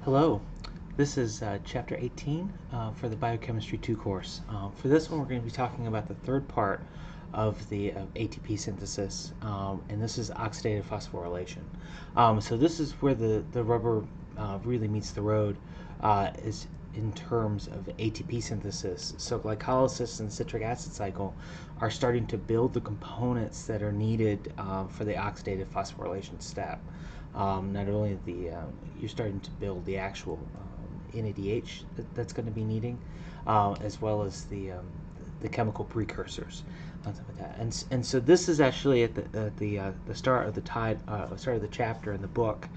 Hello, this is Chapter 18 for the Biochemistry 2 course. For this one, we're going to be talking about the third part of the ATP synthesis, and this is oxidative phosphorylation. So this is where the rubber really meets the road, is in terms of ATP synthesis. So glycolysis and citric acid cycle are starting to build the components that are needed for the oxidative phosphorylation step. Not only you're starting to build the actual NADH that's going to be needing, as well as the chemical precursors on top of that. And so this is actually at the start of the start of the chapter in the book,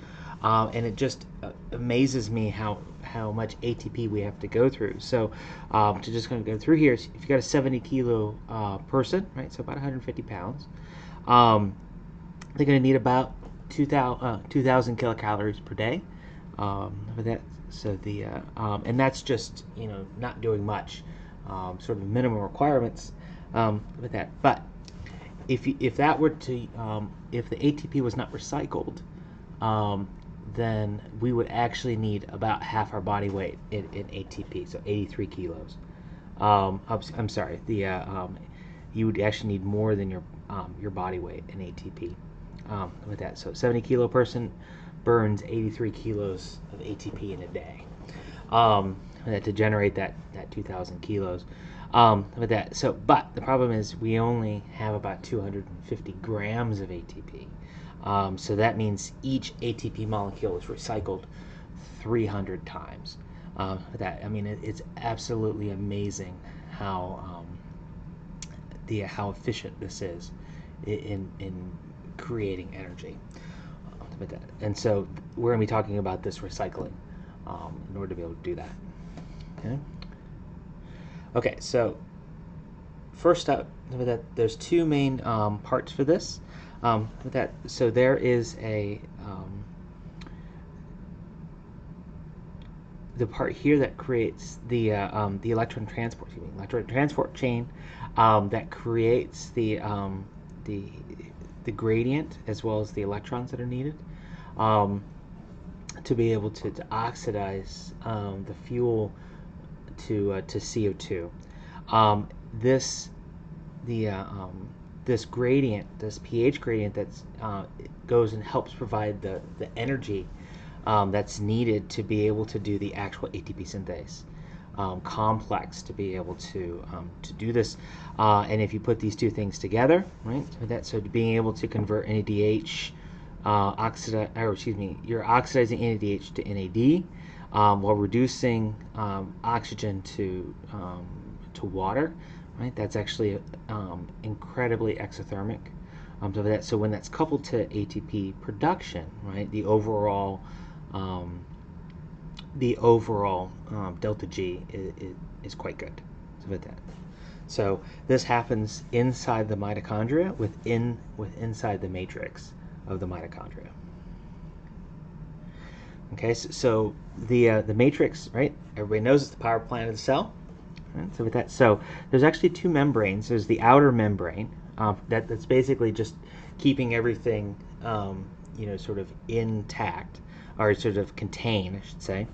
and it just amazes me how much ATP we have to go through. So to just going to go through here, if you've got a 70 kilo person, right, so about 150 pounds, they're going to need about 2,000 kilocalories per day. For that, so and that's just not doing much, sort of minimum requirements with that. But if that were to if the ATP was not recycled, then we would actually need about half our body weight in ATP, so 83 kilos. I'm sorry, you would actually need more than your body weight in ATP. With that, so 70 kilo person burns 83 kilos of ATP in a day, to generate that 2,000 kilos. With that, so but the problem is we only have about 250 grams of ATP. So that means each ATP molecule is recycled 300 times. That, I mean, it's absolutely amazing how how efficient this is in creating energy. And so we're going to be talking about this recycling in order to be able to do that. Okay, so first up, there's two main parts for this. So there is the part here that creates the electron transport chain that creates the gradient as well as the electrons that are needed to be able to oxidize the fuel to CO2. This gradient, this pH gradient, that goes and helps provide the energy that's needed to be able to do the actual ATP synthase complex to be able to do this. And if you put these two things together, right, so being able to convert NADH, you're oxidizing NADH to NAD while reducing oxygen to water, right? That's actually incredibly exothermic. So when that's coupled to ATP production, right, the overall delta G is quite good. So this happens inside the mitochondria, inside the matrix of the mitochondria. Okay, so the matrix, right? Everybody knows it's the power plant of the cell. Right? So there's actually two membranes. There's the outer membrane that's basically just keeping everything, sort of intact, or sort of contained, I should say.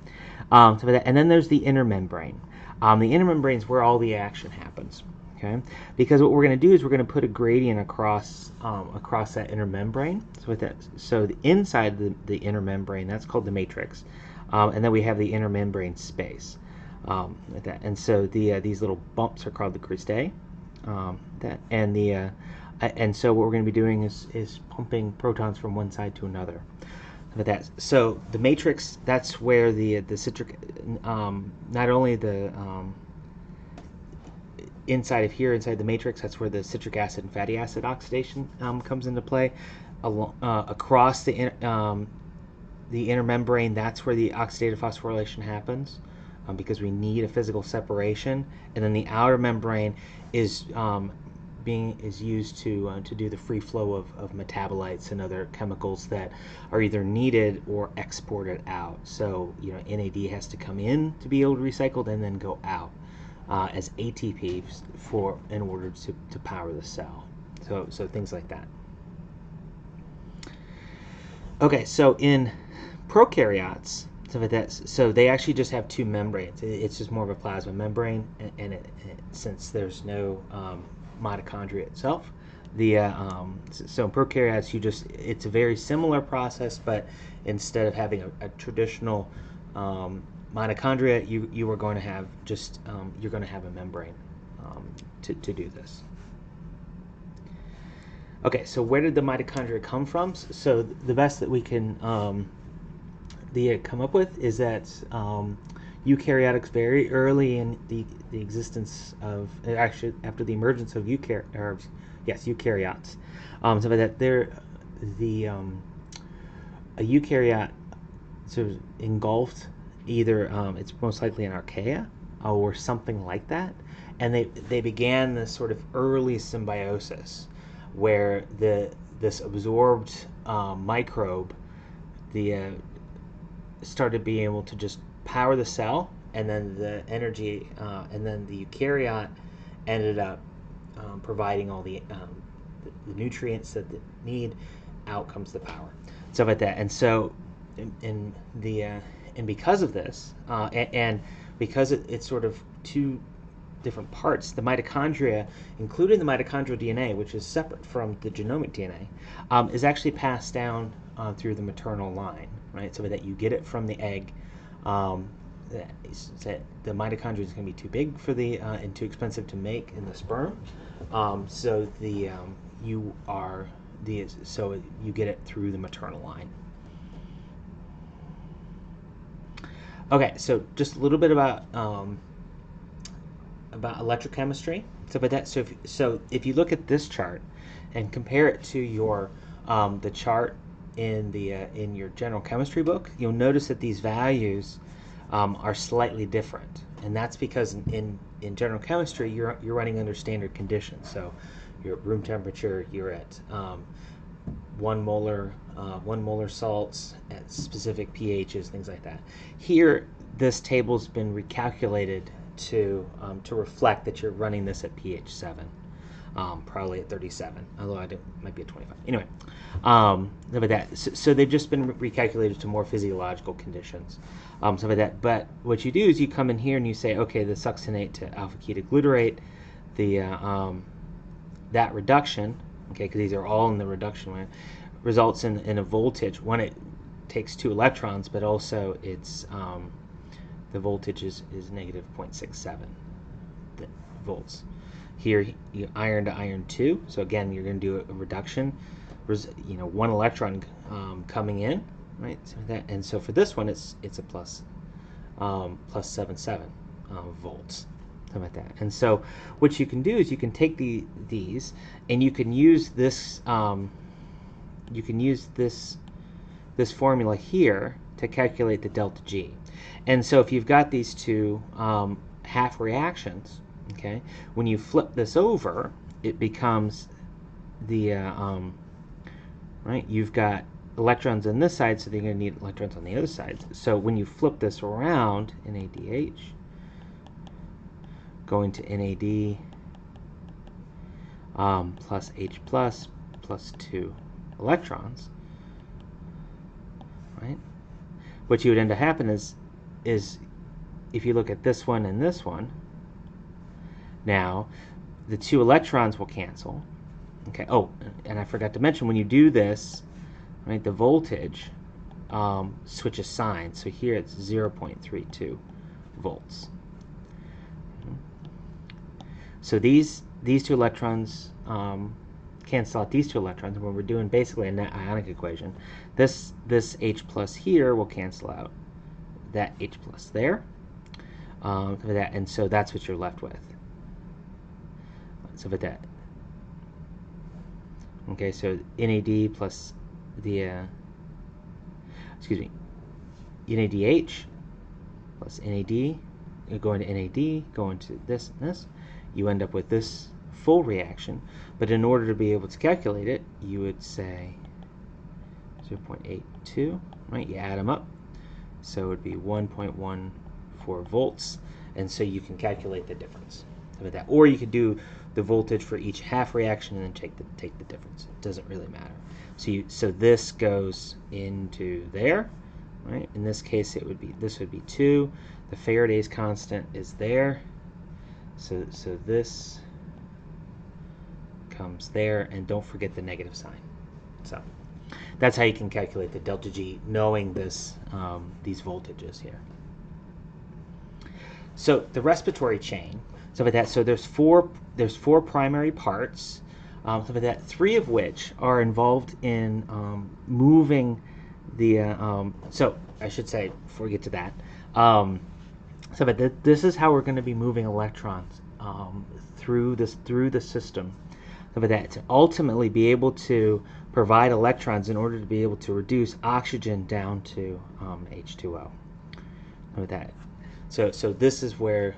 And then there's the inner membrane. The inner membrane is where all the action happens. Okay, because what we're going to do is we're going to put a gradient across that inner membrane. So the inside the inner membrane, that's called the matrix, and then we have the inner membrane space. And so these little bumps are called the cristae. And so what we're going to be doing is pumping protons from one side to another. So the matrix, that's where the citric, not only the inside the matrix, that's where the citric acid and fatty acid oxidation comes into play. Across the inner membrane, that's where the oxidative phosphorylation happens, because we need a physical separation. And then the outer membrane is used to do the free flow of metabolites and other chemicals that are either needed or exported out. So NAD has to come in to be able to be recycled and then go out as ATP in order to power the cell. So things like that. Okay, so in prokaryotes, stuff like that. So they actually just have two membranes. It's just more of a plasma membrane, and since there's no mitochondria itself, so in prokaryotes it's a very similar process, but instead of having a traditional mitochondria, you are going to have just you're going to have a membrane to do this. Okay, so where did the mitochondria come from? So the best that we can come up with is that eukaryotics very early in the existence of, actually after the emergence of eukaryotes, so that a eukaryote sort of engulfed either it's most likely an archaea or something like that, and they began this sort of early symbiosis where this absorbed microbe started being able to just power the cell, and then the energy, and then the eukaryote ended up providing all the nutrients that they need. Out comes the power, stuff like that. And so, and because of this, and because it's sort of two different parts, the mitochondria, including the mitochondrial DNA, which is separate from the genomic DNA, is actually passed down through the maternal line, right? So that you get it from the egg. The mitochondria is going to be too big for and too expensive to make in the sperm, so you get it through the maternal line. Okay, so just a little bit about electrochemistry. So if you look at this chart and compare it to your the chart in your general chemistry book, you'll notice that these values are slightly different, and that's because in general chemistry you're running under standard conditions. So you're at room temperature, you're at 1 molar salts at specific pHs, things like that. Here, this table's been recalculated to reflect that you're running this at pH 7, probably at 37, although it might be at 25. Anyway, but that so they've just been recalculated to more physiological conditions, stuff like that. But what you do is you come in here and you say, okay, the succinate to alpha ketoglutarate, that reduction, okay, because these are all in the reduction line, results in a voltage. One, it takes 2 electrons, but also it's the voltage is negative 0.67 volts. Here, you iron to iron 2. So again, you're going to do a reduction. 1 electron coming in, right? So and so for this one, it's a plus 77 volts. Like that. And so what you can do is you can take these and you can use this this formula here to calculate the delta G. And so if you've got these two half reactions, okay, when you flip this over, it becomes the right, you've got electrons on this side, so they're going to need electrons on the other side. So when you flip this around, NADH going to NAD plus H plus 2 electrons, right? What you would end up happening is if you look at this one and this one, now the 2 electrons will cancel. Okay. Oh, and I forgot to mention, when you do this, right, the voltage switches signs. So here it's 0.32 volts. So these 2 electrons cancel out these 2 electrons, and when we're doing basically a net ionic equation, this H plus here will cancel out that H plus there, and so that's what you're left with. So with that, okay, so NAD plus the NADH plus NAD, going to NAD, going to this and this, you end up with this full reaction. But in order to be able to calculate it, you would say 0.82, right? You add them up, so it would be 1.14 volts, and so you can calculate the difference of that. Or you could do the voltage for each half reaction and then take the difference. It doesn't really matter. So this goes into there, right? In this case, this would be 2. The Faraday's constant is there, so this comes there, and don't forget the negative sign. So that's how you can calculate the delta G, knowing this these voltages here. So the respiratory chain, so there's four primary parts, so that 3 of which are involved in moving the. So I should say before we get to that, this is how we're going to be moving electrons through the system, so that to ultimately be able to provide electrons in order to be able to reduce oxygen down to H2O. With that. So this is where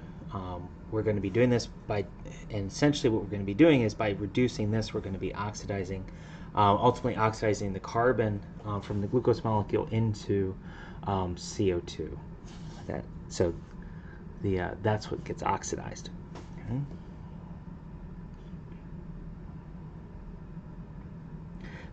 we're going to be doing this by, and essentially what we're going to be doing is by reducing this, we're going to be oxidizing, ultimately oxidizing the carbon from the glucose molecule into CO2. That's what gets oxidized. Okay.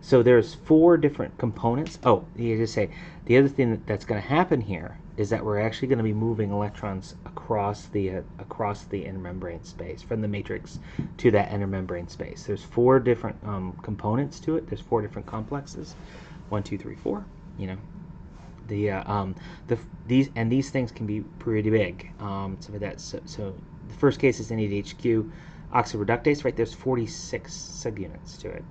So there's 4 different components. Oh, you just say the other thing that's going to happen here is that we're actually going to be moving electrons across the intermembrane space, from the matrix to that intermembrane space. There's 4 different components to it. There's 4 different complexes. 1, 2, 3, 4. You know, these things can be pretty big. So the first case is NADHQ oxyreductase. Right, there's 46 subunits to it.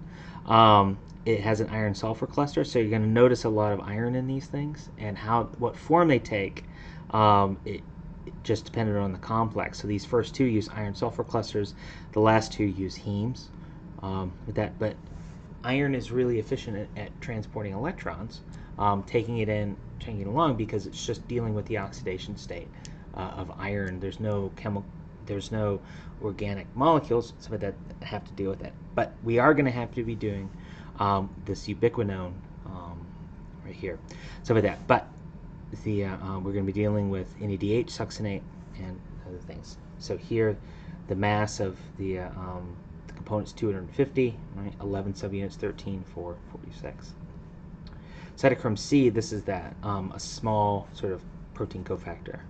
It has an iron sulfur cluster, so you're going to notice a lot of iron in these things, and what form they take, it just depended on the complex. So these first 2 use iron sulfur clusters, the last 2 use hemes. But iron is really efficient at transporting electrons, taking it along, because it's just dealing with the oxidation state of iron. There's no organic molecules that have to deal with it. But we are going to have to be doing this ubiquinone right here. So with that, but we're going to be dealing with NADH, succinate, and other things. So here, the mass of the component's 250, right? 11 subunits, 13, 4, 46. Cytochrome C, this is that a small sort of protein cofactor.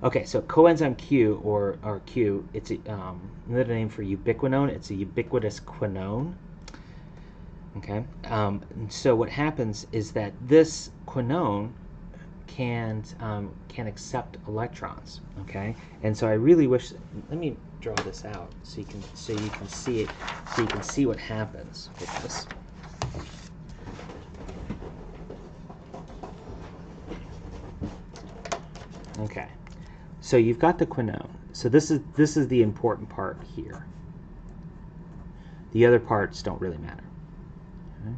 Okay, so coenzyme Q, or Q, it's another name for ubiquinone. It's a ubiquitous quinone. Okay, and so what happens is that this quinone can accept electrons. Okay, and so I really wish. Let me draw this out so you can see it. So you can see what happens with this. Okay. So you've got the quinone. So this is the important part here. The other parts don't really matter. Okay.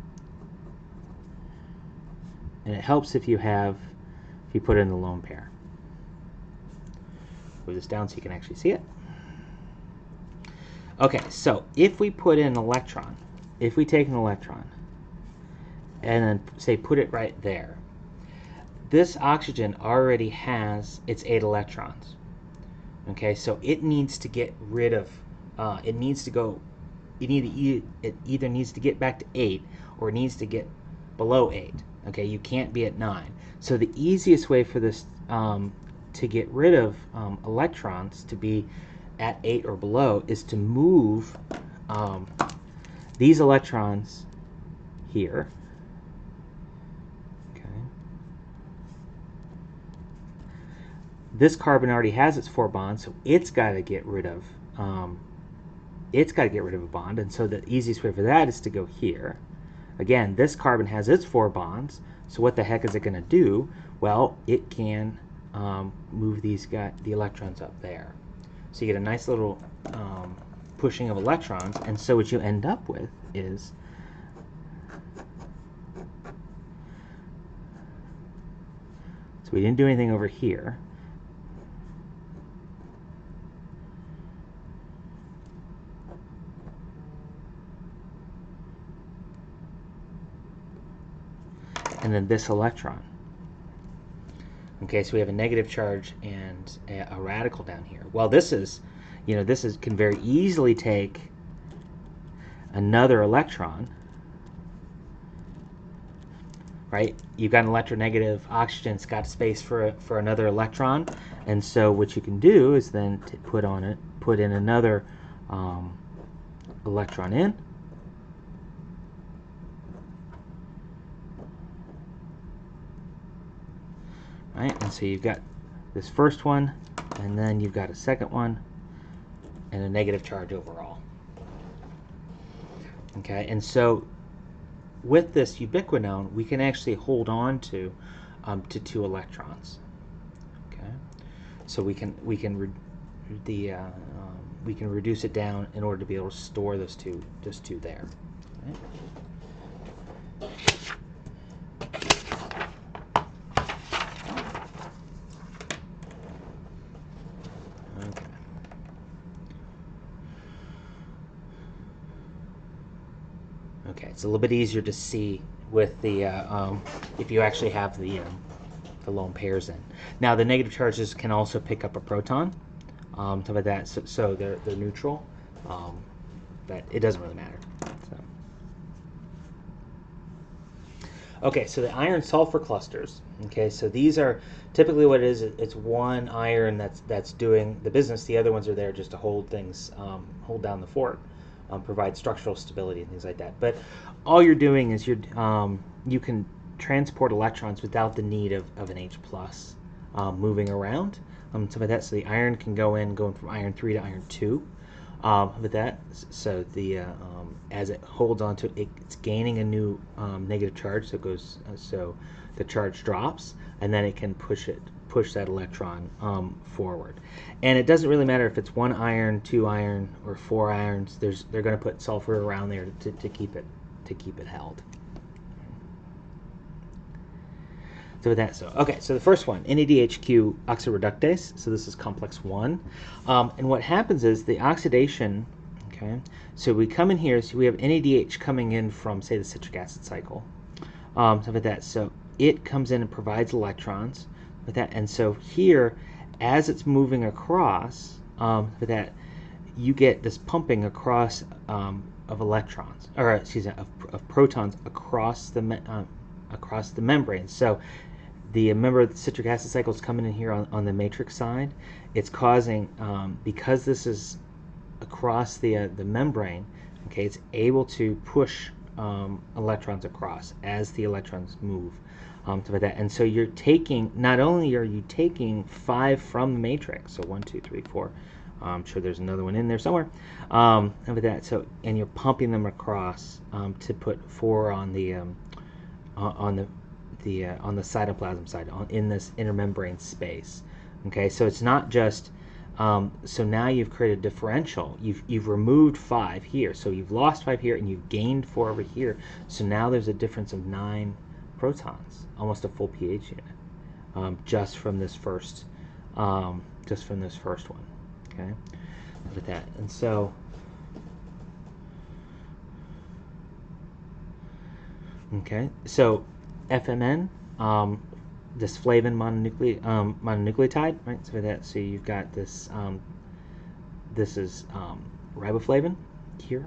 And it helps if you put it in the lone pair. Move this down so you can actually see it. Okay, so if we put in an electron, if we take an electron and then say put it right there, this oxygen already has its 8 electrons. Okay, so it needs to get rid of, it either needs to get back to 8 or it needs to get below 8. Okay, you can't be at 9. So the easiest way for this to get rid of electrons to be at 8 or below is to move these electrons here. This carbon already has its 4 bonds, so it's got to get rid of a bond, and so the easiest way for that is to go here. Again, this carbon has its 4 bonds, so what the heck is it going to do? Well, it can move the electrons up there. So you get a nice little pushing of electrons, and so what you end up with is so we didn't do anything over here. And then this electron. Okay, so we have a negative charge and a radical down here. Well, this can very easily take another electron, right? You've got an electronegative oxygen, it's got space for another electron, and so what you can do is then put in another electron in. Right, and so you've got this first one, and then you've got a second one, and a negative charge overall. Okay, and so with this ubiquinone, we can actually hold on to 2 electrons. Okay, so we can reduce it down in order to be able to store those two there. Right? Okay, it's a little bit easier to see with the if you actually have the lone pairs in. Now the negative charges can also pick up a proton, something like that. So they're neutral, but it doesn't really matter. So. Okay, so the iron sulfur clusters. Okay, so these are typically what it is. It's one iron that's doing the business. The other ones are there just to hold things, hold down the fort. Provide structural stability and things like that. But all you're doing is you can transport electrons without the need of an H plus moving around. So by that, so the iron can going from iron 3 to iron 2. With that, so the as it holds on to it, it's gaining a new negative charge. So it goes so the charge drops, and then it can push that electron forward. And it doesn't really matter if it's 1 iron, 2 iron, or 4 irons. They're going to put sulfur around there to keep it held. So with that, so the first one, NADHQ oxidoreductase. So this is complex 1, and what happens is the oxidation. Okay, so we come in here. So we have NADH coming in from, say, the citric acid cycle. So with that, so it comes in and provides electrons with that, and so here, as it's moving across, with that, you get this pumping across of electrons, or excuse me, of protons across the membrane. So remember the citric acid cycle is coming in here on the matrix side. It's causing because this is across the membrane. Okay, it's able to push electrons across as the electrons move. To that, and so you're taking, not only are you taking 5 from the matrix, so 1, 2, 3, 4. I'm sure there's another one in there somewhere. And with that, so and you're pumping them across to put 4 on the cytoplasm side, in this intermembrane space. Okay, so it's not just so now you've created a differential. You've removed 5 here, so you've lost 5 here, and you've gained 4 over here. So now there's a difference of 9 protons, almost a full pH unit, just from this first one. Okay, look at that. And so okay, so FMN, this flavin mononucleotide, right? So that, so you've got this. This is riboflavin here.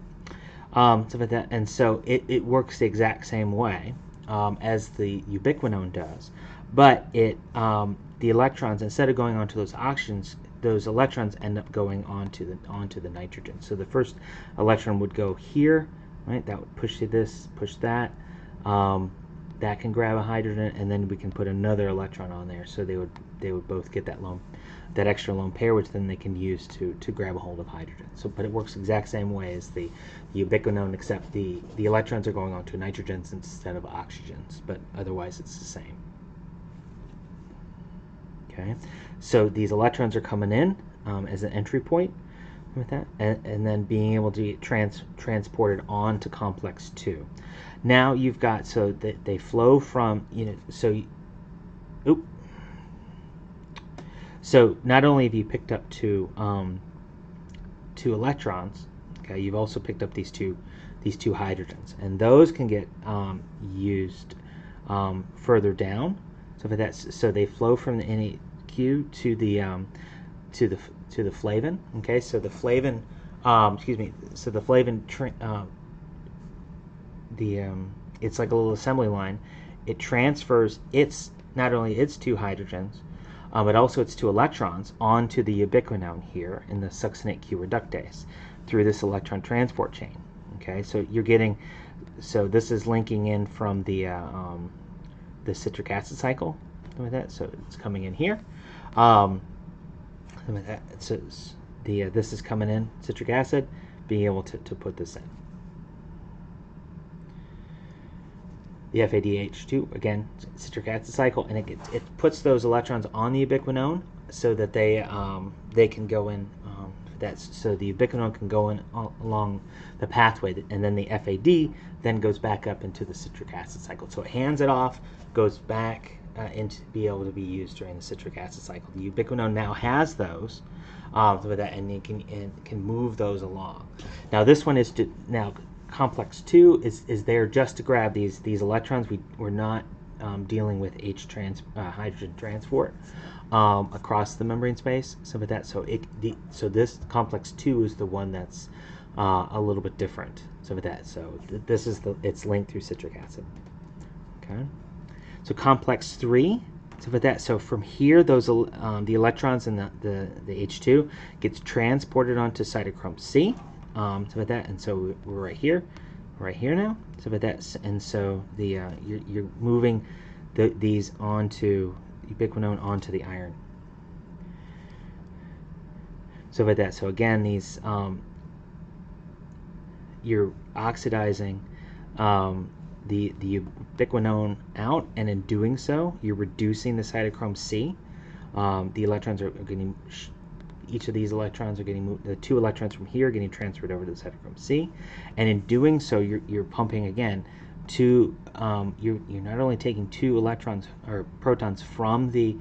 So that, and so it works the exact same way as the ubiquinone does, but it the electrons, instead of going onto those oxygens, those electrons end up going onto the nitrogen. So the first electron would go here, right? That would push this, push that. That can grab a hydrogen, and then we can put another electron on there. So they would both get that extra lone pair, which then they can use to grab a hold of hydrogen. So, but it works the exact same way as the ubiquinone, except the electrons are going onto nitrogens instead of oxygens. But otherwise, it's the same. Okay, so these electrons are coming in as an entry point with that, and then being able to get transported on to complex 2. Now you've got, so that they flow from, so not only have you picked up two electrons, okay, you've also picked up these two hydrogens, and those can get used further down. So for that, so they flow from the NAQ to the flavin. Okay, so the flavin, so the flavin, it's like a little assembly line. it transfers not only its 2 hydrogens, but also its 2 electrons onto the ubiquinone here in the succinate Q reductase through this electron transport chain. Okay, so you're getting, so this is linking in from the citric acid cycle, with that. So it's coming in here. So this is coming in, citric acid, being able to put this in. The FADH2, again, citric acid cycle, and it puts those electrons on the ubiquinone so that they can go in. So the ubiquinone can go in along the pathway, and then the FAD then goes back up into the citric acid cycle. So it hands it off, goes back into be able to be used during the citric acid cycle. The ubiquinone now has those, with that, and it can move those along. Now this one is now complex 2 is there just to grab these electrons. We're not dealing with hydrogen transport across the membrane space. So with that, so this complex 2 is the one that's a little bit different. So with that, so this is it's linked through citric acid. Okay. So complex 3. So with that, so from here, those the electrons in the H2 gets transported onto cytochrome C. So with that, and so we're right here now. So with that, and so you're moving these onto ubiquinone onto the iron. So with that, so again, these you're oxidizing the ubiquinone out, and in doing so, you're reducing the cytochrome C. The electrons are getting, each of these electrons are getting moved, the 2 electrons from here are getting transferred over to the cytochrome C, and in doing so, you're pumping again you're not only taking 2 electrons or protons from the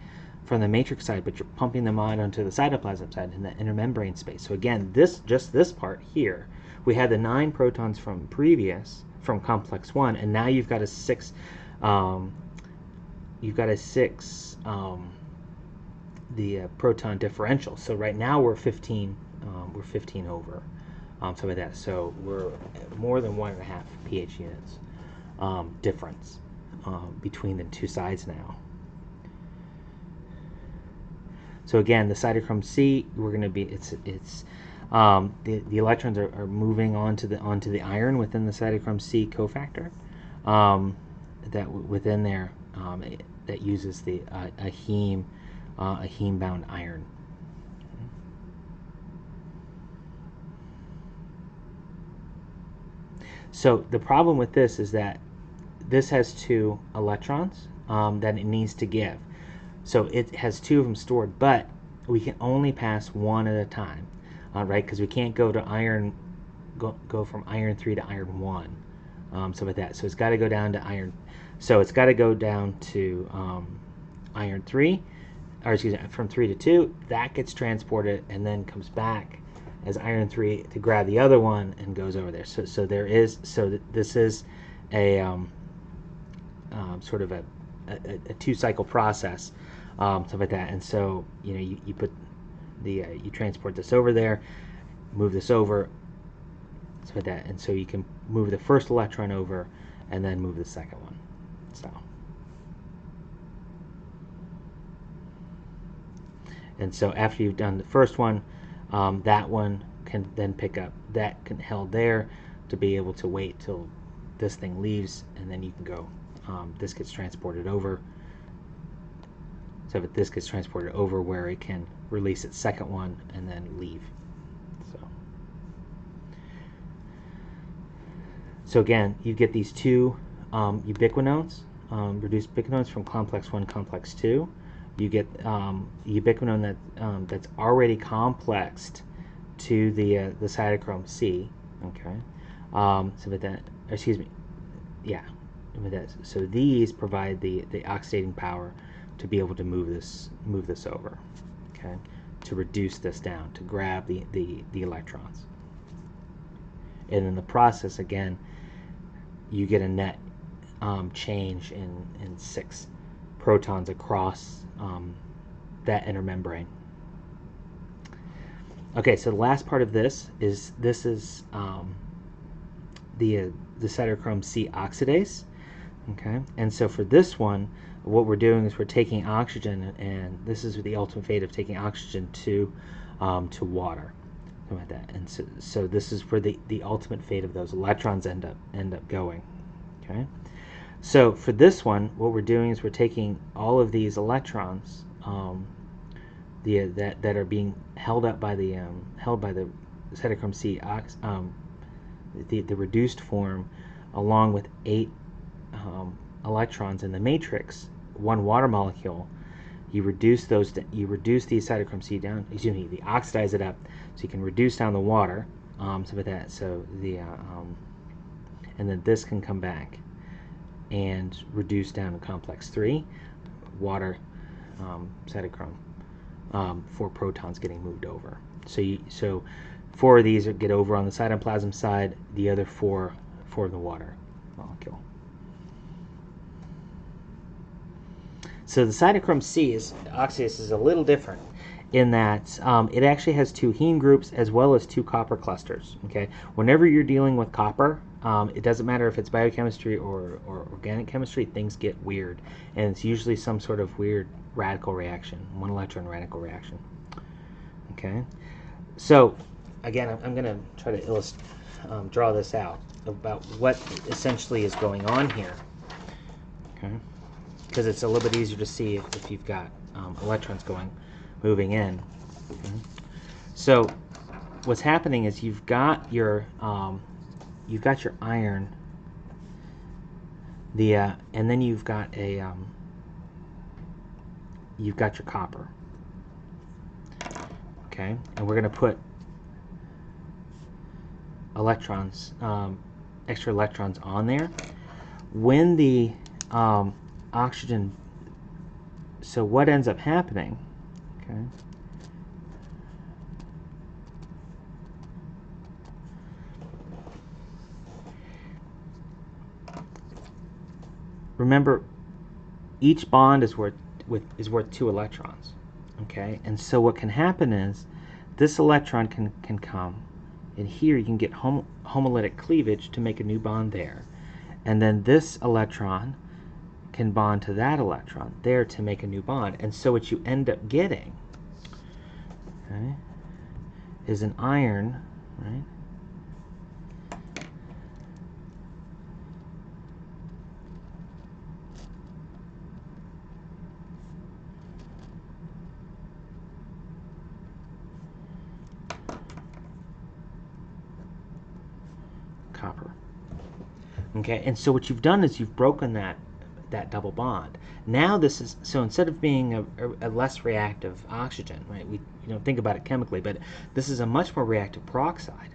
matrix side, but you're pumping them on onto the cytoplasm side in the intermembrane space. So again, just this part here, we had the 9 protons from complex 1, and now you've got a 6. The proton differential. So right now we're 15 over. So with that, so we're more than 1.5 pH units difference between the 2 sides now. So again, the cytochrome C, we're going to be the electrons are moving onto the iron within the cytochrome C cofactor that within there that uses the a heme-bound iron. So the problem with this is that this has 2 electrons that it needs to give. So it has 2 of them stored, but we can only pass 1 at a time, right? Because we can't go to go from iron 3 to iron 1. So with that, so it's got to go down to iron. So it's got to go down to iron 3, or excuse me, from 3 to 2. That gets transported and then comes back as iron 3 to grab the other one and goes over there. So this is a sort of a 2-cycle process, stuff like that. And so you put you transport this over there, move this over, stuff like that, and so you can move the first electron over and then move the second one. So. And so after you've done the first one, that one can then pick up, that can held there to be able to wait till this thing leaves, and then you can go, this gets transported over. So that this gets transported over where it can release its second one and then leave. So again, you get these 2 ubiquinones, reduced ubiquinones from complex 1, complex 2. You get ubiquinone that's already complexed to the cytochrome C. Okay, so with that, excuse me, yeah, with that. So these provide the oxidating power to be able to move this over. Okay, to reduce this down, to grab the electrons. And in the process, again, you get a net change in 6 protons across that intermembrane. Okay, so the last part of this is the cytochrome C oxidase. Okay, and so for this one, what we're doing is we're taking oxygen, and this is the ultimate fate of taking oxygen to water, something like that. And so this is where the ultimate fate of those electrons end up going. Okay, so for this one, what we're doing is we're taking all of these electrons that are being held by the cytochrome C the reduced form, along with 8 electrons in the matrix, 1 water molecule. You reduce these cytochrome C down. Excuse me. You oxidize it up, so you can reduce down the water. So with that, and then this can come back and reduce down to complex 3, water, cytochrome, 4 protons getting moved over. So 4 of these get over on the cytoplasm side, the other 4 in the water molecule. So the cytochrome C oxidase is a little different in that it actually has 2 heme groups as well as 2 copper clusters. Okay, whenever you're dealing with copper, it doesn't matter if it's biochemistry or organic chemistry, things get weird, and it's usually some sort of weird radical reaction, 1 electron radical reaction. Okay, so again, I'm going to try to draw this out about what essentially is going on here. Okay, because it's a little bit easier to see if you've got electrons moving in. Okay. So what's happening is you've got your iron, and then you've got your copper. Okay, and we're going to put electrons, extra electrons on there. When the oxygen, so what ends up happening, okay, remember, each bond is worth 2 electrons. Okay, and so what can happen is this electron can come, and here you can get homolytic cleavage to make a new bond there, and then this electron can bond to that electron there to make a new bond. And so what you end up getting, okay, is an iron, right? Copper. Okay, and so what you've done is you've broken that double bond. Now this is, so instead of being a less reactive oxygen, right? We don't think about it chemically, but this is a much more reactive peroxide.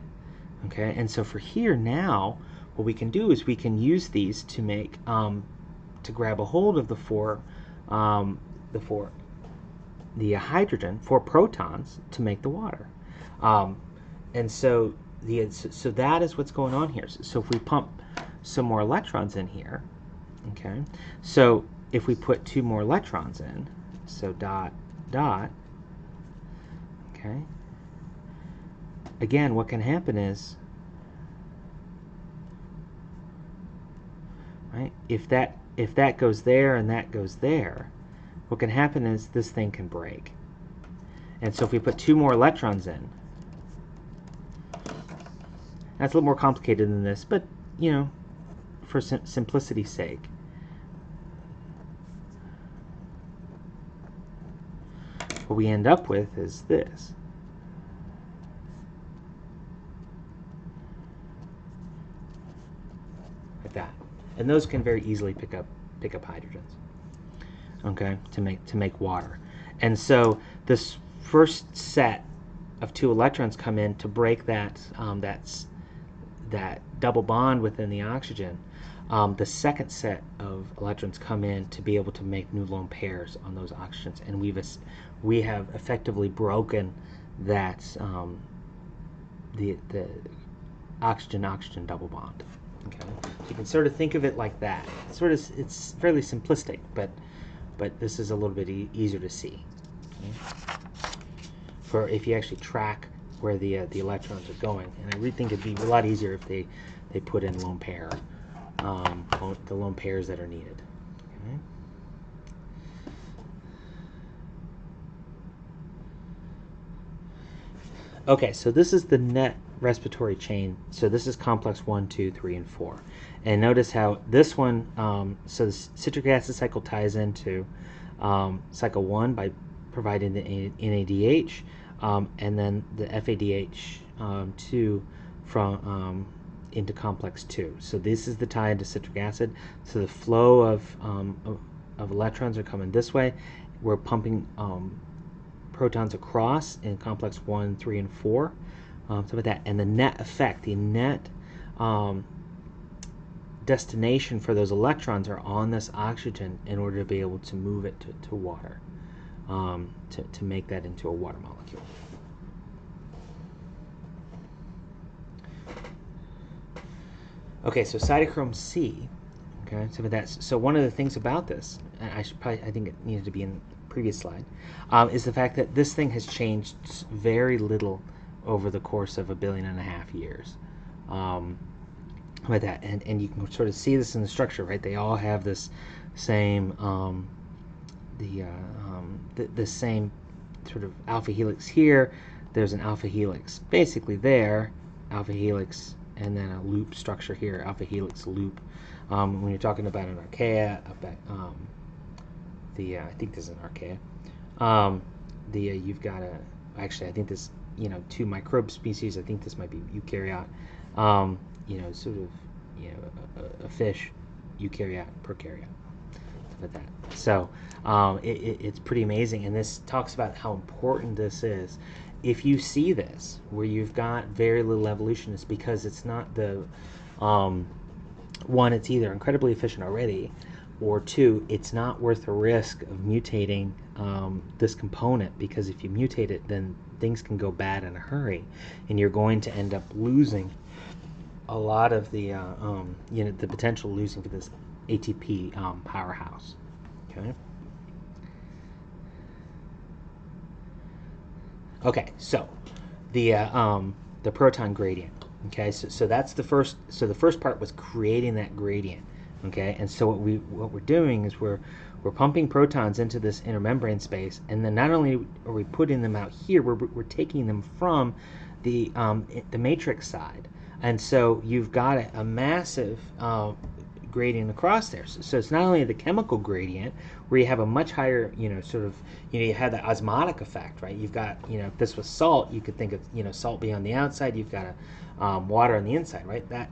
Okay, and so for here now, what we can do is we can use these to make to grab a hold of the hydrogen, 4 protons, to make the water. And so so that is what's going on here. So if we pump some more electrons in here, okay, so if we put 2 more electrons in, so dot, okay, again, what can happen is, right, if that goes there and that goes there, what can happen is this thing can break. And so if we put 2 more electrons in, that's a little more complicated than this, but for simplicity's sake, what we end up with is this. Like that. And those can very easily pick up hydrogens, okay, to make water. And so this first set of 2 electrons come in to break that double bond within the oxygen. The second set of electrons come in to be able to make new lone pairs on those oxygens, and we have effectively broken that the oxygen double bond. Okay, so you can sort of think of it like that. It's fairly simplistic, but this is a little bit easier to see. Okay? For if you actually track where the electrons are going, and I really think it'd be a lot easier if they put in lone pair the lone pairs that are needed. Okay. Okay, so this is the net respiratory chain. So this is complex 1, 2, 3, and 4. And notice how this one, so the citric acid cycle ties into cycle 1 by providing the NADH, and then the FADH2 from into complex 2. So this is the tie into citric acid. So the flow of electrons are coming this way. We're pumping protons across in complex 1, 3, and 4. So with that, and the net effect, the net destination for those electrons are on this oxygen in order to be able to move it to water, to make that into a water molecule. Okay, so cytochrome C. Okay, so with that, so one of the things about this, I think it needed to be in the previous slide, is the fact that this thing has changed very little over the course of 1.5 billion years. With that, and you can sort of see this in the structure, right? They all have this same the same sort of alpha helix here. There's an alpha helix basically there, alpha helix, and then a loop structure here, alpha helix loop. When you're talking about an archaea, about I think this is an archaea. You've got actually I think this, 2 microbe species. I think this might be eukaryote. Sort of, a fish, eukaryote, prokaryote, stuff like that. So it's pretty amazing, and this talks about how important this is. If you see this, where you've got very little evolution, it's because it's not the, one, it's either incredibly efficient already, or 2, it's not worth the risk of mutating this component, because if you mutate it, then things can go bad in a hurry, and you're going to end up losing a lot of the the potential losing for this ATP powerhouse. Okay. Okay, so the proton gradient. Okay, so that's the first. So the first part was creating that gradient. Okay, and so what we're doing is we're pumping protons into this intermembrane space, and then not only are we putting them out here, we're taking them from the matrix side. And so you've got a massive gradient across there. So it's not only the chemical gradient, where you have a much higher, sort of, you have the osmotic effect, right? You've got, if this was salt, you could think of, salt being on the outside, you've got water on the inside, right? That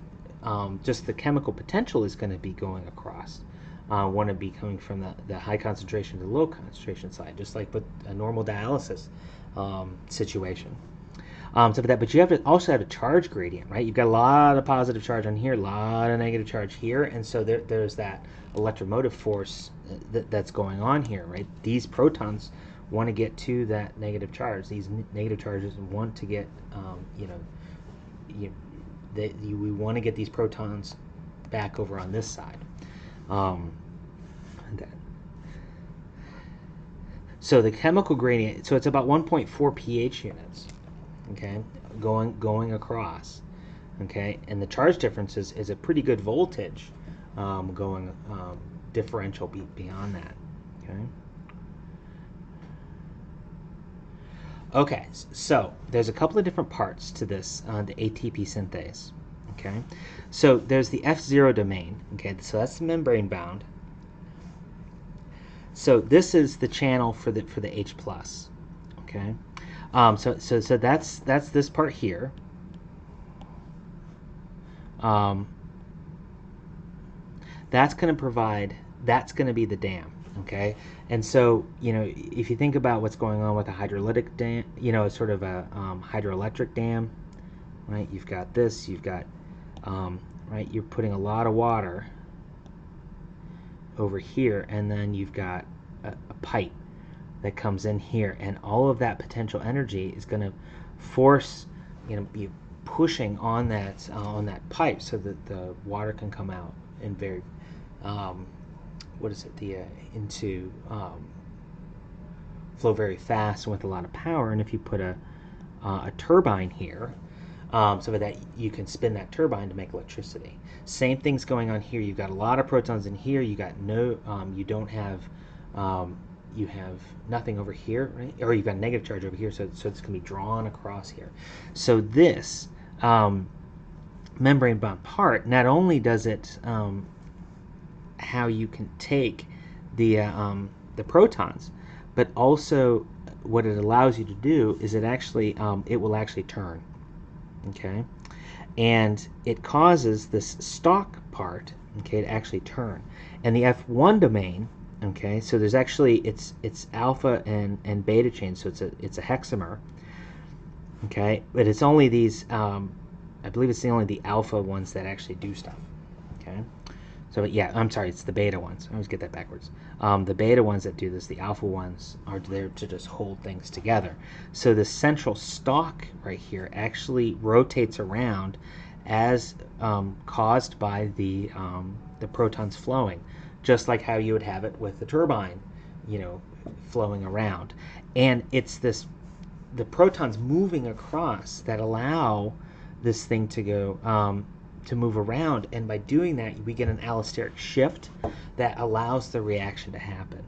just the chemical potential is going to be going across. Want to be coming from the high concentration to the low concentration side, just like with a normal dialysis situation. So for that, but you also have a charge gradient, right? You've got a lot of positive charge on here, a lot of negative charge here, and so there's that electromotive force that's going on here, right? These protons want to get to that negative charge. These negative charges want to get, we want to get these protons back over on this side. So the chemical gradient, so it's about 1.4 pH units. Okay, going across. Okay, and the charge difference is a pretty good voltage, going differential beyond that. Okay. Okay, so there's a couple of different parts to this, the ATP synthase. Okay, so there's the F0 domain. Okay, so that's the membrane bound. So this is the channel for the H plus. Okay. So that's this part here. That's going to be the dam, okay? And so, if you think about what's going on with a hydrolytic dam, sort of a hydroelectric dam, right? You've got this, you've got, right, you're putting a lot of water over here, and then you've got a pipe that comes in here, and all of that potential energy is going to force, be pushing on that pipe so that the water can come out in very, into flow very fast and with a lot of power. And if you put a turbine here, so that you can spin that turbine to make electricity. Same thing's going on here. You've got a lot of protons in here. You got no, you don't have, you have nothing over here, right? Or you've got a negative charge over here, so it's going to be drawn across here. So this membrane bond part, not only does it how you can take the protons, but also what it allows you to do is it actually it will actually turn, okay, and it causes this stalk part, okay, to actually turn. And the F1 domain, okay, so there's actually it's alpha and beta chains, so it's a hexamer, okay, but it's only these I believe it's only the alpha ones that actually do stuff, okay. So yeah, I'm sorry, it's the beta ones. I always get that backwards. The beta ones that do this, the alpha ones are there to just hold things together. So the central stalk right here actually rotates around as caused by the protons flowing, just like how you would have it with the turbine, you know, flowing around. And it's the protons moving across that allow this thing to go to move around, and by doing that we get an allosteric shift that allows the reaction to happen,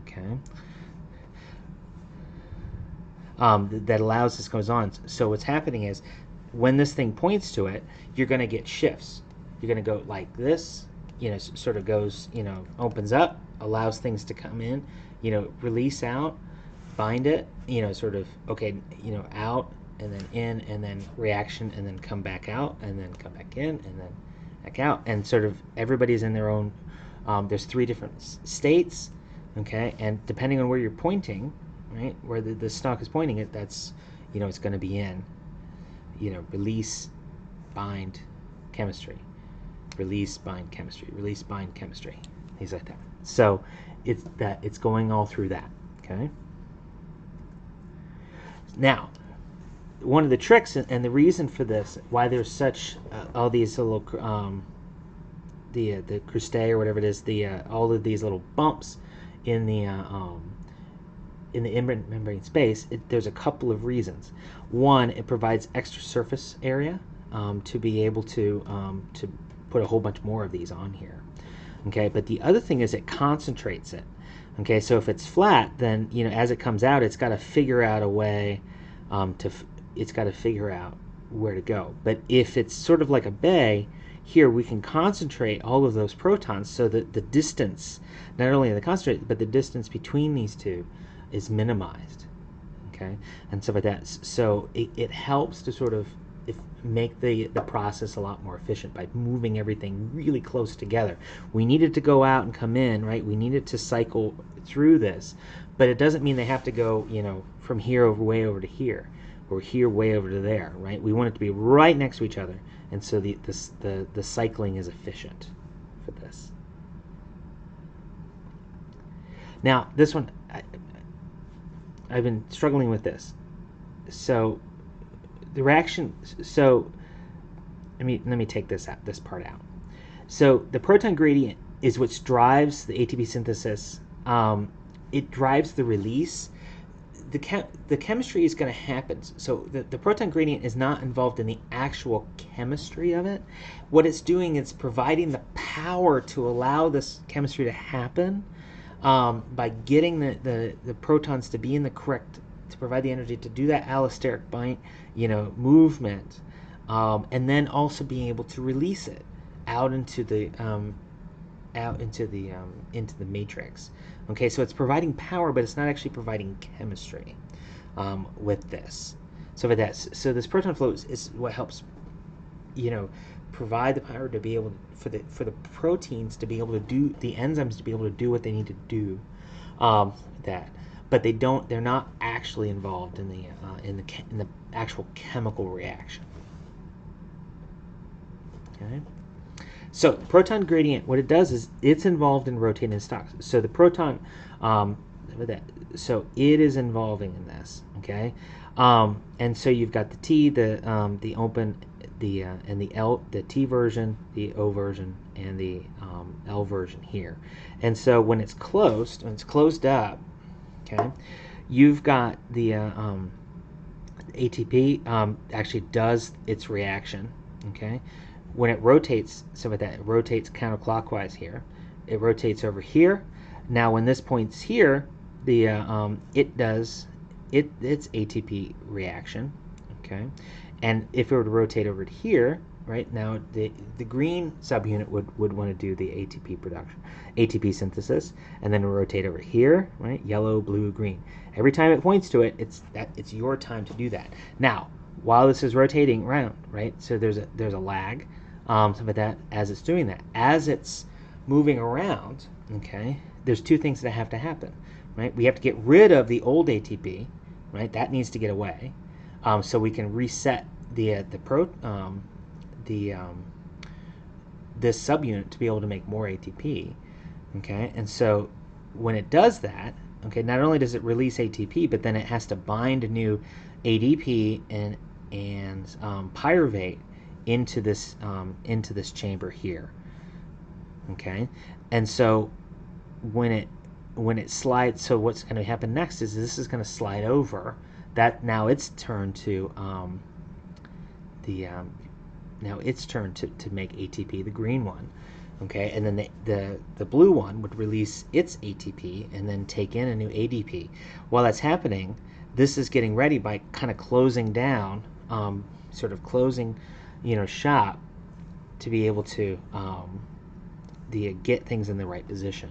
okay. That allows this goes on. So what's happening is when this thing points to it, you're going to get shifts. You're going to go like this, you know, sort of goes, you know, opens up, allows things to come in, you know, release out, bind it, you know, sort of, okay, you know, out, and then in, and then reaction, and then come back out, and then come back in, and then back out, and sort of everybody's in their own, there's 3 different states, okay, and depending on where you're pointing, right, where the stalk is pointing it, that's, you know, it's going to be in, you know, release, bind, chemistry, release, bind, chemistry, release, bind, chemistry, things like that. So it's going all through that, okay. Now, one of the tricks and the reason for this, why there's such all these little the crustae or whatever it is, all of these little bumps in the membrane space, there's a couple of reasons. One, it provides extra surface area to be able to put a whole bunch more of these on here. Okay, but the other thing is it concentrates it. Okay, so if it's flat, then, you know, as it comes out, it's got to figure out a way it's got to figure out where to go. But if it's sort of like a bay, here we can concentrate all of those protons so that the distance, not only the concentrate, but the distance between these two is minimized, okay, and stuff like that. So it helps to sort of make the process a lot more efficient by moving everything really close together. We need it to go out and come in, right? We need it to cycle through this, but it doesn't mean they have to go, you know, from here way over to here, or here way over to there, right? We want it to be right next to each other, and so the cycling is efficient for this. Now, this one, I've been struggling with this. So the reaction, so let me take this part out. So the proton gradient is what drives the ATP synthesis. It drives the release. The chemistry is going to happen. So the proton gradient is not involved in the actual chemistry of it. What it's doing is providing the power to allow this chemistry to happen by getting the protons to be in the correct, to provide the energy to do that allosteric bind, you know, movement, and then also being able to release it out into the matrix. Okay, so it's providing power, but it's not actually providing chemistry with this. So for that, so this proton flow is what helps, you know, provide the power to be able to, for the proteins to be able to do, the enzymes to be able to do what they need to do. But they're not actually involved in the actual chemical reaction. Okay. So proton gradient, what it does is it's involved in rotating stalks. So the proton, so it is involving in this. Okay, and so you've got the T, the open, and the L, the T version, the O version, and the L version here. And so when it's closed up, okay, you've got the ATP actually does its reaction. Okay, when it rotates, some of that it rotates counterclockwise here. It rotates over here. Now, when this point's here, the it does its ATP reaction. Okay, and if it were to rotate over to here, right now the green subunit would want to do the ATP production, ATP synthesis, and then rotate over here, right? Yellow, blue, green. Every time it points to it, it's your time to do that. Now, while this is rotating around, right? So there's a lag, something like that as it's doing that. As it's moving around, okay, there's two things that have to happen, right? We have to get rid of the old ATP, right? That needs to get away, so we can reset this subunit to be able to make more ATP, okay? And so when it does that, okay, not only does it release ATP, but then it has to bind a new ADP and pyruvate into this chamber here, okay? And so when it slides, so what's going to happen next is this is going to slide over. That now it's turn to now it's turn to make ATP, the green one, okay, and then the blue one would release its ATP and then take in a new ADP. While that's happening, this is getting ready by kind of closing down, sort of closing, shop to be able to get things in the right position,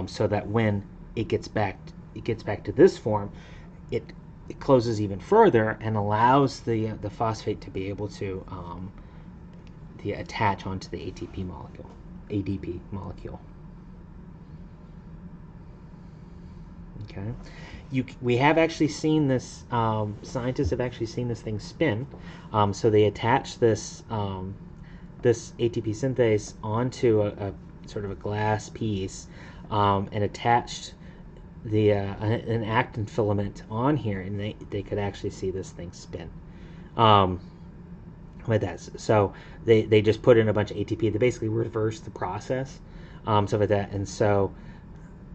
so that when it gets back to this form, it closes even further and allows the phosphate to be able to attach onto the ATP molecule, ADP molecule. Okay, we have actually seen this. Scientists have actually seen this thing spin. So they attach this this ATP synthase onto a sort of a glass piece, and attached an actin filament on here, and they could actually see this thing spin. With that, so they just put in a bunch of ATP. They basically reversed the process, stuff like that, and so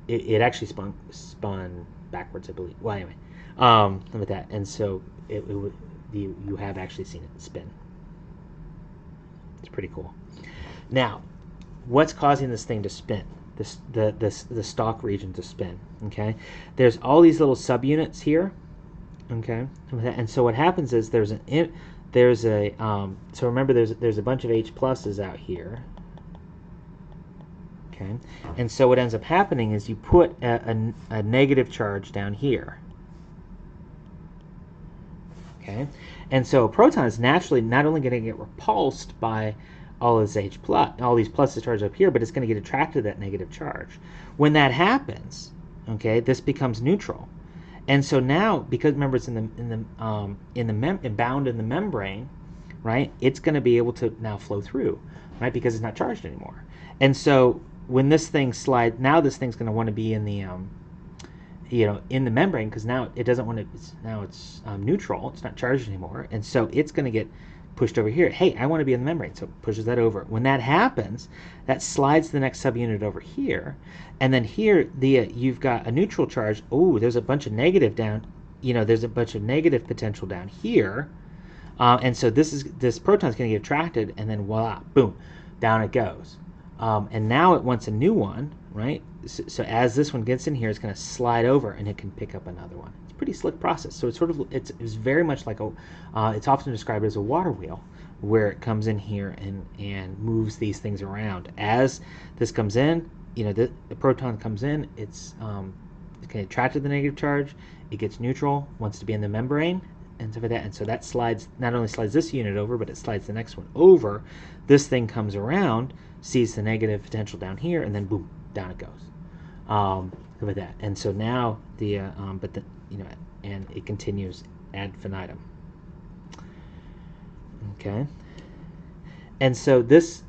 it actually spun backwards, I believe. Well, anyway, with that, and so you have actually seen it spin. It's pretty cool. Now, what's causing this thing to spin? The stalk region to spin. Okay, there's all these little subunits here. Okay, and so what happens is so remember there's a bunch of H pluses out here. Okay, and so what ends up happening is you put a negative charge down here. Okay, and so a proton is naturally not only going to get repulsed by all these pluses charged up here, but it's going to get attracted to that negative charge. When that happens, okay, this becomes neutral, and so now, because remember it's bound in the membrane, right? It's going to be able to now flow through, right? Because it's not charged anymore. And so when this thing slides, now this thing's going to want to be in the in the membrane, because now it doesn't want to. It's neutral. It's not charged anymore, and so it's going to get pushed over here. Hey, I want to be in the membrane, so it pushes that over. When that happens, that slides the next subunit over here, and then here you've got a neutral charge. Oh, there's a bunch of negative down. There's a bunch of negative potential down here, and so this proton's going to get attracted, and then voila, boom, down it goes. And now it wants a new one, right? So as this one gets in here, it's going to slide over, and it can pick up another one. It's a pretty slick process. So it's very much like it's often described as a water wheel, where it comes in here and moves these things around. As this comes in, the proton comes in, it's going to attract to the negative charge. It gets neutral, wants to be in the membrane, and stuff like that. And so that not only slides this unit over, but it slides the next one over. This thing comes around, sees the negative potential down here, and then boom, down it goes. With that, and so now and it continues ad infinitum. Okay, and so this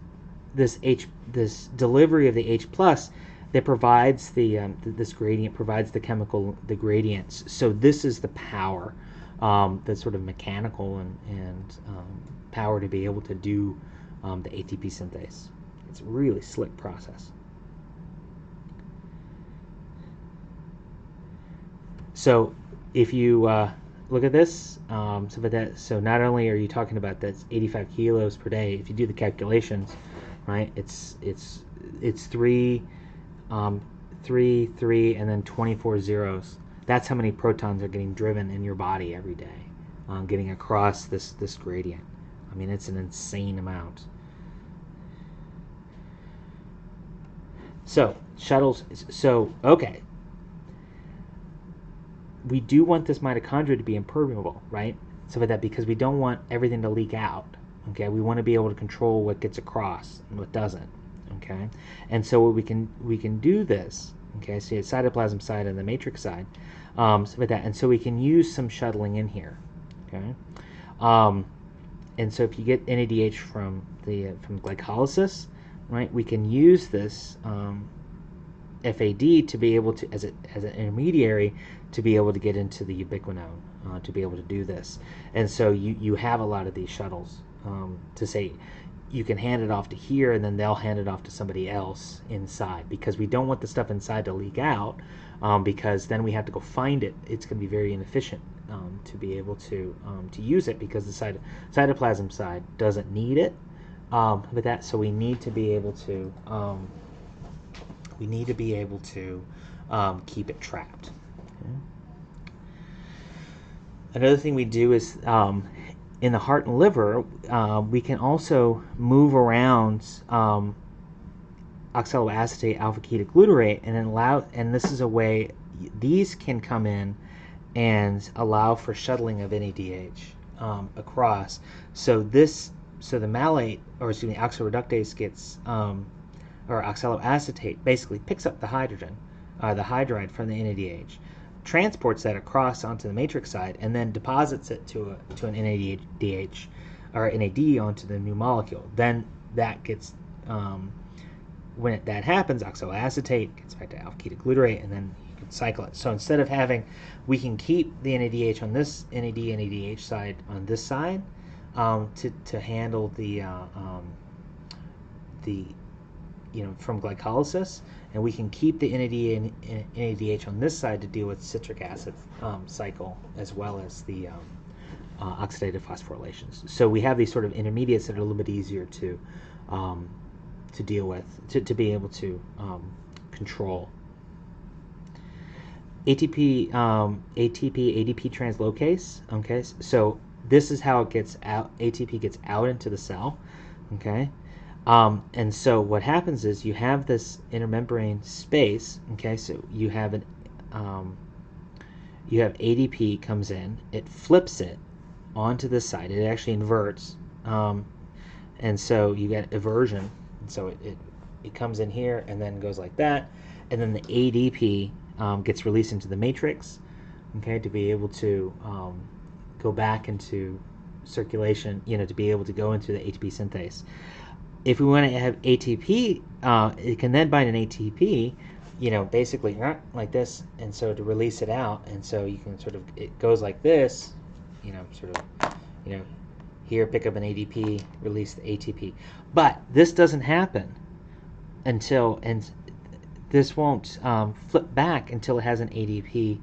delivery of the H plus that provides this gradient provides the gradients. So this is the power, the sort of mechanical and power to be able to do the ATP synthase. It's a really slick process. So if you look at this. So not only are you talking about that's 85 kilos per day, if you do the calculations, right? It's 3, 3, and then 24 zeros. That's how many protons are getting driven in your body every day, getting across this gradient. I mean, it's an insane amount. So shuttles. So okay. We do want this mitochondria to be impermeable, right? So that because we don't want everything to leak out. Okay, we want to be able to control what gets across and what doesn't. Okay, and so we can do this. Okay, so it's cytoplasm side and the matrix side, and so we can use some shuttling in here. Okay, and so if you get NADH from glycolysis, right, we can use this FAD to be able to, as an intermediary, to be able to get into the ubiquinone, to be able to do this. And so you have a lot of these shuttles to say you can hand it off to here, and then they'll hand it off to somebody else inside, because we don't want the stuff inside to leak out, because then we have to go find it. It's going to be very inefficient to be able to use it, because the cytoplasm side doesn't need it. So we need to be able to keep it trapped. Okay. Another thing we do is in the heart and liver, we can also move around oxaloacetate alpha-ketoglutarate, and this is a way these can come in and allow for shuttling of NADH across. So the malate, or excuse me, oxaloreductase gets or oxaloacetate basically picks up the hydrogen, the hydride from the NADH, transports that across onto the matrix side, and then deposits it to an NADH or NAD onto the new molecule. Then that gets when that happens, oxaloacetate gets back to alpha-ketoglutarate, and then you can cycle it. So instead of we can keep the NADH on this NADH side on this side to handle the from glycolysis, and we can keep the NADH on this side to deal with citric acid cycle, as well as the oxidative phosphorylations. So we have these sort of intermediates that are a little bit easier to deal with, to be able to control. ATP ADP translocase. Okay, so this is how it gets out. ATP gets out into the cell. Okay. And so what happens is you have this intermembrane space. Okay, so you have ADP comes in, it flips it onto this side. It actually inverts, and so you get eversion. And so it comes in here and then goes like that, and then the ADP gets released into the matrix. Okay, to be able to go back into circulation. To be able to go into the ATP synthase. If we want to have ATP, it can then bind an ATP, basically like this, and so to release it out, and so you can it goes like this, here pick up an ADP, release the ATP. But this doesn't happen and this won't flip back until it has an ADP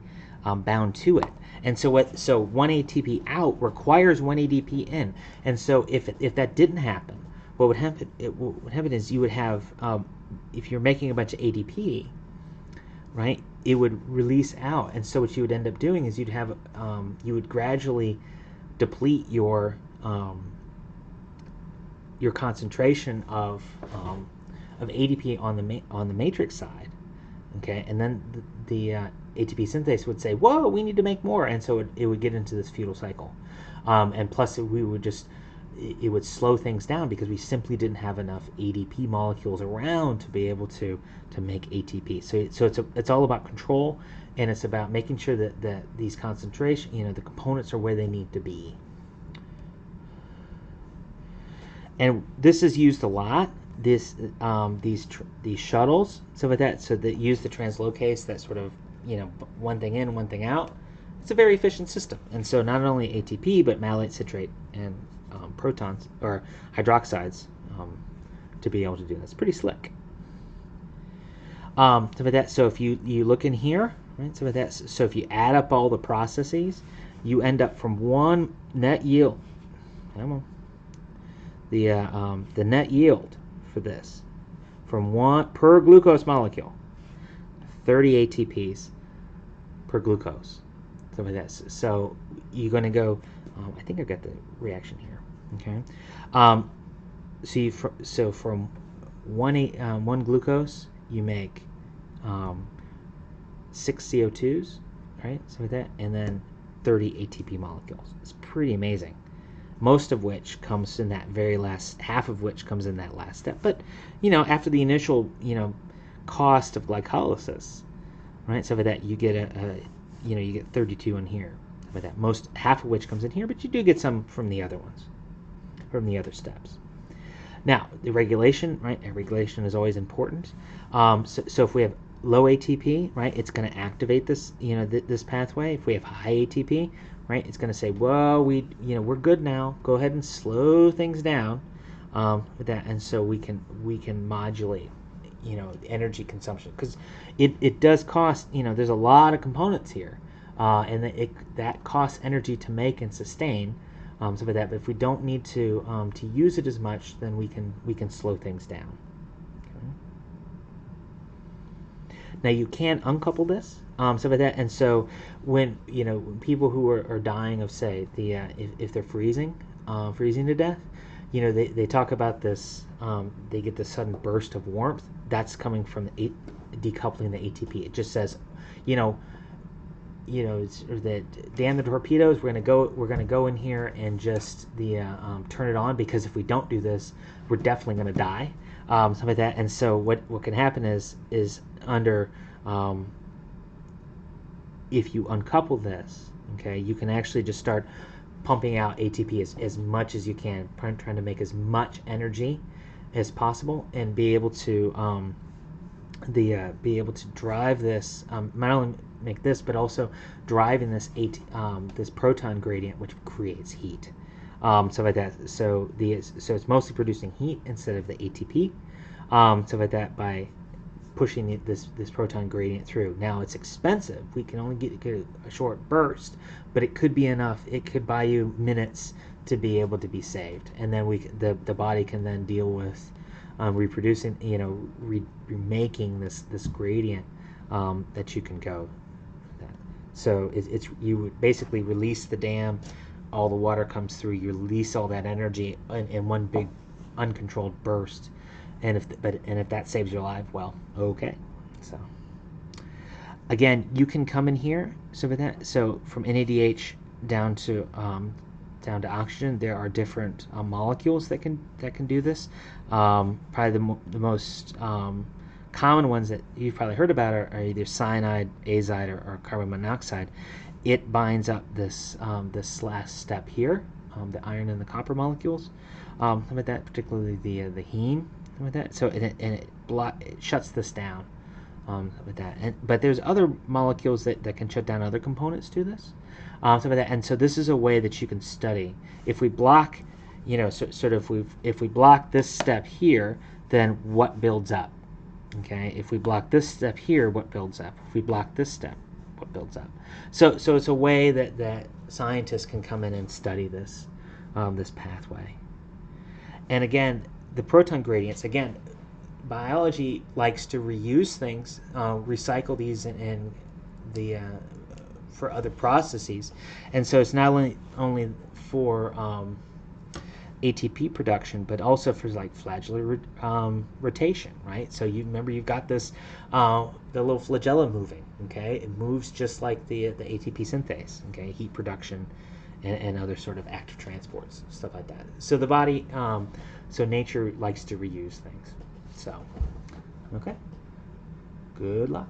bound to it. And so one ATP out requires one ADP in, and so if that didn't happen, what would happen is you would have, if you're making a bunch of ADP, right, it would release out. And so what you would end up doing is you would gradually deplete your concentration of ADP on the matrix side. Okay, and then the ATP synthase would say, whoa, we need to make more, and so it would get into this futile cycle. And plus it would slow things down, because we simply didn't have enough ADP molecules around to be able to make ATP. So it's all about control, and it's about making sure that these concentration, the components are where they need to be. And this is used a lot. These shuttles, so that use the translocase, that sort of one thing in, one thing out. It's a very efficient system, and so not only ATP but malate, citrate, and protons or hydroxides to be able to do this. Pretty slick. So if you look in here, right? So if you add up all the processes, you end up from one net yield. Come on. The net yield for this from one per glucose molecule, 30 ATPs per glucose. So like that. So you're going to go. I think I got the reaction here. Okay. So from one glucose you make 6 CO2s, right? So with that, and then 30 ATP molecules. It's pretty amazing. Most of which comes in that very last, half of which comes in that last step. But, after the initial, cost of glycolysis, right? So for that, you get you get 32 in here. For that, half of which comes in here, but you do get some from the other ones, from the other steps. Now, the regulation, right? Regulation is always important. So if we have low ATP, right, it's going to activate this, this pathway. If we have high ATP, right, it's going to say, well, we're good now. Go ahead and slow things down with that, and so we can modulate, the energy consumption, because it does cost. There's a lot of components here, and that costs energy to make and sustain. So with that, but if we don't need to use it as much, then we can slow things down. Now you can uncouple this, so with that, and so when people who are dying of, say, if they're freezing to death, they talk about this. They get this sudden burst of warmth. That's coming from decoupling the ATP. It just says, that damn the torpedoes. We're gonna go in here and just turn it on, because if we don't do this, we're definitely gonna die. Something like that. And so what can happen is under if you uncouple this, okay, you can actually just start pumping out ATP as much as you can, trying to make as much energy as possible, and be able to drive this, not only make this, but also driving this this proton gradient, which creates heat. So like that. So it's mostly producing heat instead of the ATP. So like that, by pushing this proton gradient through. Now it's expensive. We can only get a short burst, but it could be enough. It could buy you minutes to be able to be saved, and then the body can then deal with reproducing, remaking this gradient that you can go. So you would basically release the dam, all the water comes through, you release all that energy in one big uncontrolled burst, and if that saves your life, well, okay. So again, you can come in here. So with that, so from NADH down to oxygen, there are different molecules that can do this. Probably the most common ones that you've probably heard about are either cyanide, azide, or carbon monoxide. It binds up this last step here, the iron and the copper molecules. With that, particularly the heme. With that, so it shuts this down. With that, but there's other molecules that can shut down other components to this. So with that, and so this is a way that you can study. If we block, if we block this step here, then what builds up? Okay, if we block this step here, what builds up? If we block this step, what builds up? So it's a way that scientists can come in and study this this pathway. And again, the proton gradients, again, biology likes to reuse things, recycle these in the for other processes, and so it's not only for ATP production, but also for like flagellar rotation, right? So you remember you've got this the little flagella moving, okay? It moves just like the ATP synthase, okay? Heat production and other sort of active transports, stuff like that. So the body, so nature likes to reuse things. So, okay. Good luck.